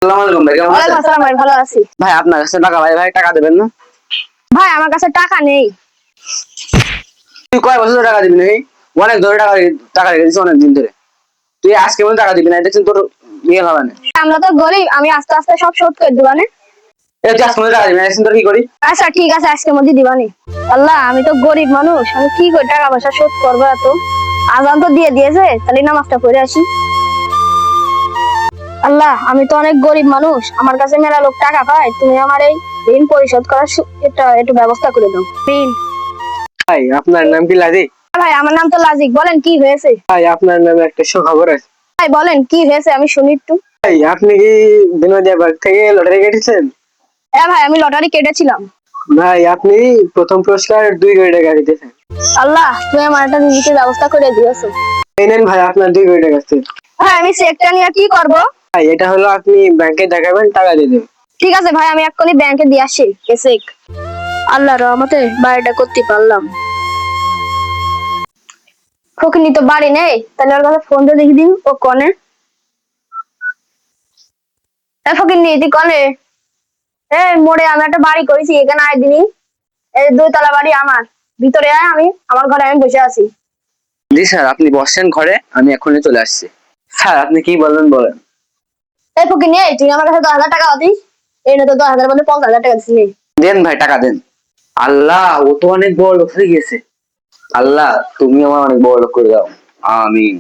আসসালামু আলাইকুম ভাই, কেমন ওয়ালাইকুম আছেন? আসসালাম ভাই, ভালো আছি। ভাই আপনার কাছে টাকা, ভাই টাকা দেবেন না? ভাই আমার কাছে টাকা নেই। তুই কয় বছর ধরে টাকা দিবি না? অনেক ধরে টাকা রেখে দিচ্ছি অনেক দিন ধরে। তুই আজকে মনে টাকা দিবি না, দেখছেন তোর ইয়ে হবে না। আমরা তো গরিব, আমি আস্তে আস্তে সব শোধ করে দিবানে। তুই আজকে মনে টাকা দিবি না, দেখছেন তোর কি করি। আচ্ছা ঠিক আছে, আজকের মধ্যে দিবানি। আল্লাহ, আমি তো গরিব মানুষ, আমি কি করে টাকা পয়সা শোধ করবো? এত আজান তো দিয়ে দিয়েছে, তাহলে নামাজটা পড়ে আসি। আল্লাহ, আমি তো অনেক গরিব মানুষ, আমার কাছে মেলা লোক টাকা পায়, তুমি আমার এই ঋণ পরিশোধ করার এটা একটু ব্যবস্থা করে দাও। ঋণ। ভাই আপনার নাম কি লাজি? ভাই আমার নাম তো লাজিক, বলেন কি হয়েছে? ভাই আপনার নামে একটা সুখবর আছে। ভাই বলেন কি হয়েছে, আমি শুনি একটু। ভাই আপনি কি বিনোদিয়া বাগ থেকে লটারি কেটেছেন? হ্যাঁ ভাই, আমি লটারি কেটেছিলাম। ভাই আপনি প্রথম পুরস্কার 2 কোটি টাকা জিতেছেন। আল্লাহ, তুমি আমার একটা রিজিকের ব্যবস্থা করে দিয়েছো। এই নেন ভাই আপনার 2 কোটি টাকা আছে। ভাই আমি চেকটা নিয়ে কি করব? ভাই এটা হলো আপনি ব্যাংকে দেখাবেন, টাকা দিয়ে দেবেন। ঠিক আছে ভাই, আমি এক্ষুনি ব্যাংকে দিয়ে আসি চেক। আল্লাহর রহমতে বাড়িটা করতে পারলাম। ফকিনি তো বাড়ি নেই, তাহলে ওর কাছে ফোন দিয়ে দেখি দিন ও কনে। ফকিনি তুই কনে? মোড়ে আমি একটা বাড়ি করেছি, এখানে আয় দিনই। এই 2 তলা বাড়ি আমার, ভিতরে আয়, আমি আমার ঘরে আমি বসে আছি। জি স্যার, আপনি বসছেন ঘরে, আমি এখনই চলে আসছি। স্যার আপনি কি বলবেন বলেন। ফকিনি, তুই আমার কাছে 10,000 টাকা দিস। এই না তো 10,000 বলে 50,000 টাকা দিস। দেন ভাই টাকা দেন। আল্লাহ, ও তো অনেক বড় লোক হয়ে গেছে। আল্লাহ তুমি আমার অনেক বড় লোক করে দাও। আমিন।